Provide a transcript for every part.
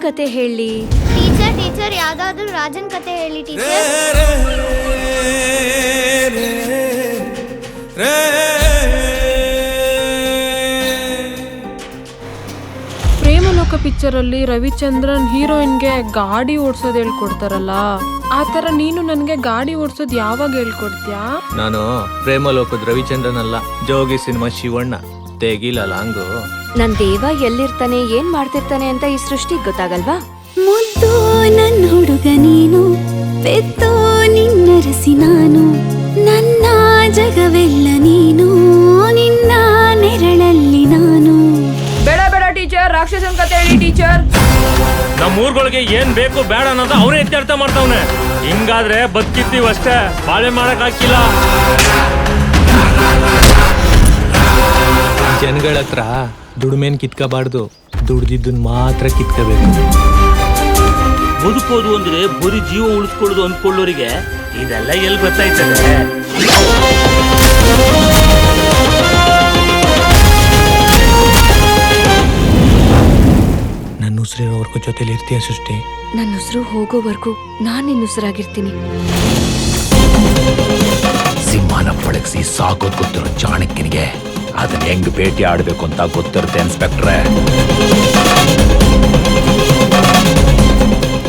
ಕತೆ ಹೇಳಿ? ಟೀಚರ್ ಯಾವ್ದಾದ್ರು ರಾಜನ್ ಕತೆ ಹೇಳಿ ಟೀಚರ್. ಪ್ರೇಮಲೋಕ ಪಿಕ್ಚರ್ ಅಲ್ಲಿ ರವಿಚಂದ್ರನ್ ಹೀರೋಯಿನ್ಗೆ ಗಾಡಿ ಓಡಿಸೋದು ಹೇಳ್ಕೊಡ್ತಾರಲ್ಲ, ಆತರ ನೀನು ನನ್ಗೆ ಗಾಡಿ ಓಡಿಸೋದು ಯಾವಾಗ ಹೇಳ್ಕೊಡ್ತೀಯಾ? ನಾನು ಪ್ರೇಮಲೋಕದ ರವಿಚಂದ್ರನ್ ಅಲ್ಲ, ಜೋಗಿ ಸಿನಿಮಾ ಶಿವಣ್ಣ. ತೆಗಿಲ ಲಾಂಗು. ನನ್ ದೇವ ಎಲ್ಲಿರ್ತಾನೆ, ಏನ್ ಮಾಡ್ತಿರ್ತಾನೆ ಅಂತ ಈ ಸೃಷ್ಟಿಗೆ ಗೊತ್ತಾಗಲ್ವಾ? ಮುದ್ದು ನನ್ನ ಹುಡುಗ ನೀನು, ಪೆತ್ತೋ ನಿನ್ನರಸಿ ನಾನು, ನನ್ನ ಜಗವೆಲ್ಲ ನೀನು, ನಿನ್ನ ನೆರಳಲ್ಲಿ ನಾನು. ಬೇಡ ಬೇಡ ಟೀಚರ್, ರಾಕ್ಷಸನ್ ಕತೆ ಹೇಳಿ ಟೀಚರ್. ನಮ್ಮ ಊರ್ಗಳಿಗೆ ಏನ್ ಬೇಕು ಬೇಡ ಅನ್ನೋದು ಅವನೇ ಇತ್ಯರ್ಥ ಮಾಡ್ತಾವನೆ. ಹಿಂಗಾದ್ರೆ ಬದುಕಿರ್ತೀವಿ ಅಷ್ಟೇ, ಬಾಳೆ ಮಾಡಕ್ ಹಾಕಿಲ್ಲ. ಜನಗಳ ಹತ್ರ ದುಡಿಮೆನ್ ಕಿತ್ಕೋಬಾರ್ದು, ದುಡ್ದಿದ್ದನ್ ಮಾತ್ರ ಕಿತ್ಕೋಬೇಕು. ಬದುಕೋದು ಅಂದ್ರೆ ಬರೀ ಜೀವ ಉಳಿಸ್ಕೊಳ್ಳೋದು ಅಂದ್ಕೊಳ್ಳೋರಿಗೆ ಇದೆಲ್ಲ ಎಲ್ಲಿ ಗೊತ್ತಾಯ್ತದೆ? ನನ್ನ ಉಸಿರಿರೋವರೆಗೂ ಜೊತೆಲಿ ಇರ್ತೀಯ ಸೃಷ್ಟಿ. ನನ್ನ ಉಸಿರು ಹೋಗೋವರೆಗೂ ನಾನ್ ನಿನ್ನ ಉಸಿರಾಗಿರ್ತೀನಿ. ಸಿಂಹನ ಪಳಗಿಸಿ ಸಾಕೋದ್ ಗೊತ್ತಿರೋ ಚಾಣಕ್ಯನಿಗೆ ಅದನ್ನ ಹೆಂಗ್ ಭೇಟಿ ಆಡ್ಬೇಕು ಅಂತ ಗೊತ್ತಿರುತ್ತೆ ಇನ್ಸ್ಪೆಕ್ಟ್ರೆ.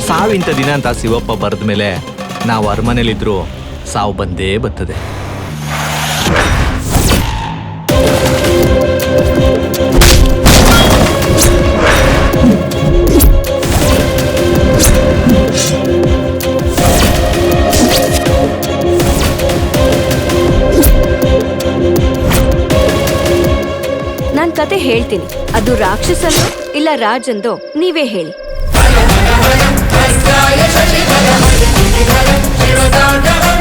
ಸಾವಿಂತ ದಿನ ಅಂತ ಶಿವಪ್ಪ ಬರೆದ ಮೇಲೆ ನಾವು ಅರಮನೆಯಲ್ಲಿದ್ರು ಸಾವು ಬಂದೇ ಬರ್ತದೆ. ನಾನ್ ಕತೆ ಹೇಳ್ತೀನಿ, ಅದು ರಾಕ್ಷಸಂದು ಇಲ್ಲ ರಾಜಂದೋ ನೀವೇ ಹೇಳಿ. ಶಿವತಾಂಡವಂ